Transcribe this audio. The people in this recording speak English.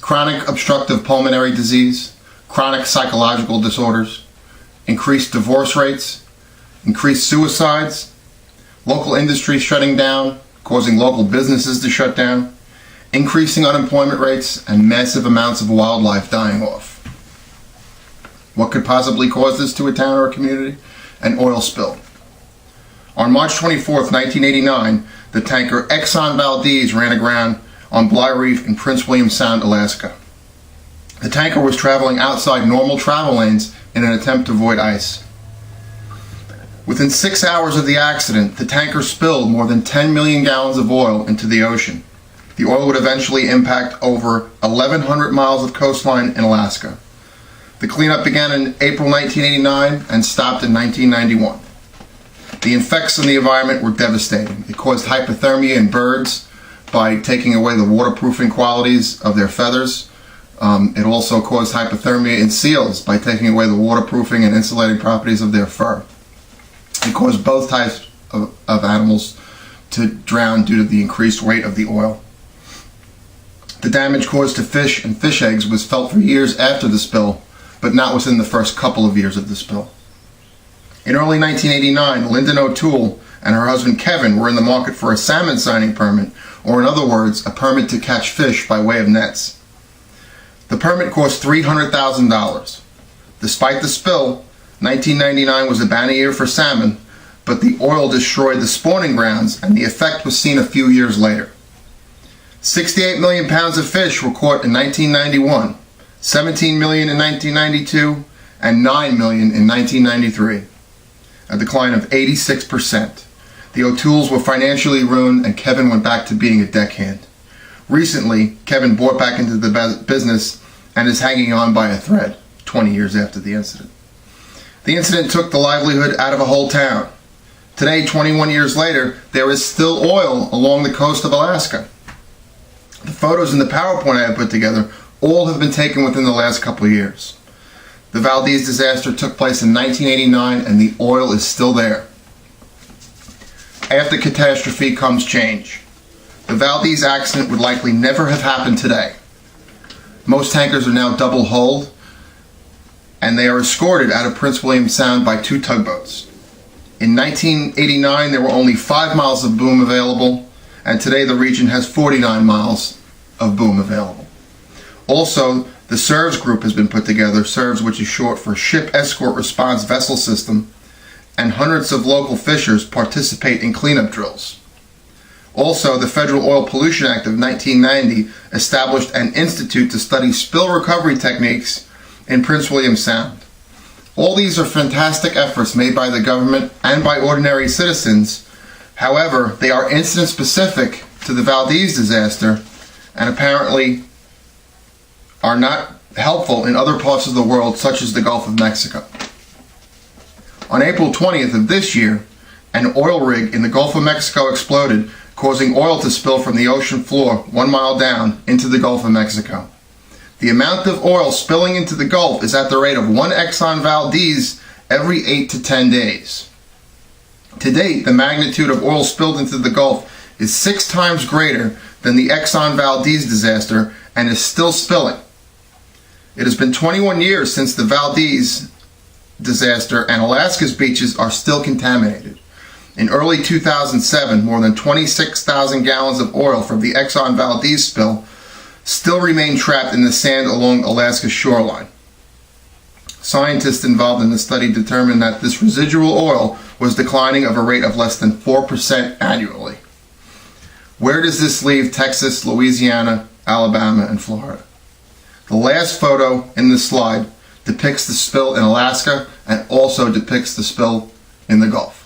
chronic obstructive pulmonary disease, chronic psychological disorders, increased divorce rates, increased suicides, local industries shutting down, causing local businesses to shut down, increasing unemployment rates, and massive amounts of wildlife dying off. What could possibly cause this to a town or a community? An oil spill. On March 24th, 1989, the tanker Exxon Valdez ran aground on Bligh Reef in Prince William Sound, Alaska. The tanker was traveling outside normal travel lanes in an attempt to avoid ice. Within 6 hours of the accident, the tanker spilled more than 10 million gallons of oil into the ocean. The oil would eventually impact over 1,100 miles of coastline in Alaska. The cleanup began in April 1989 and stopped in 1991. The effects on the environment were devastating. It caused hypothermia in birds by taking away the waterproofing qualities of their feathers. It also caused hypothermia in seals by taking away the waterproofing and insulating properties of their fur. It caused both types of animals to drown due to the increased weight of the oil. The damage caused to fish and fish eggs was felt for years after the spill, but not within the first couple of years of the spill. In early 1989, Lyndon O'Toole and her husband Kevin were in the market for a salmon signing permit, or in other words, a permit to catch fish by way of nets. The permit cost $300,000. Despite the spill, 1999 was a banner year for salmon, but the oil destroyed the spawning grounds, and the effect was seen a few years later. 68 million pounds of fish were caught in 1991, 17 million in 1992, and 9 million in 1993, a decline of 86%. The O'Tooles were financially ruined, and Kevin went back to being a deckhand. Recently, Kevin bought back into the business and is hanging on by a thread 20 years after the incident. The incident took the livelihood out of a whole town. Today, 21 years later, there is still oil along the coast of Alaska. The photos in the PowerPoint I have put together all have been taken within the last couple of years. The Valdez disaster took place in 1989 and the oil is still there. After catastrophe comes change. The Valdez accident would likely never have happened today. Most tankers are now double-hulled, and they are escorted out of Prince William Sound by 2 tugboats. In 1989, there were only 5 miles of boom available, and today the region has 49 miles of boom available. Also, the SERVS group has been put together, SERVS, which is short for Ship Escort Response Vessel System, and hundreds of local fishers participate in cleanup drills. Also, the Federal Oil Pollution Act of 1990 established an institute to study spill recovery techniques in Prince William Sound. All these are fantastic efforts made by the government and by ordinary citizens. However, they are incident specific to the Valdez disaster and apparently are not helpful in other parts of the world, such as the Gulf of Mexico. On April 20th of this year, an oil rig in the Gulf of Mexico exploded, causing oil to spill from the ocean floor 1 mile down into the Gulf of Mexico. The amount of oil spilling into the Gulf is at the rate of 1 Exxon Valdez every 8 to 10 days. To date, the magnitude of oil spilled into the Gulf is 6 times greater than the Exxon Valdez disaster and is still spilling. It has been 21 years since the Valdez disaster, and Alaska's beaches are still contaminated. In early 2007, more than 26,000 gallons of oil from the Exxon Valdez spill still remain trapped in the sand along Alaska's shoreline. Scientists involved in the study determined that this residual oil was declining at a rate of less than 4% annually. Where does this leave Texas, Louisiana, Alabama, and Florida? The last photo in this slide depicts the spill in Alaska and also depicts the spill in the Gulf.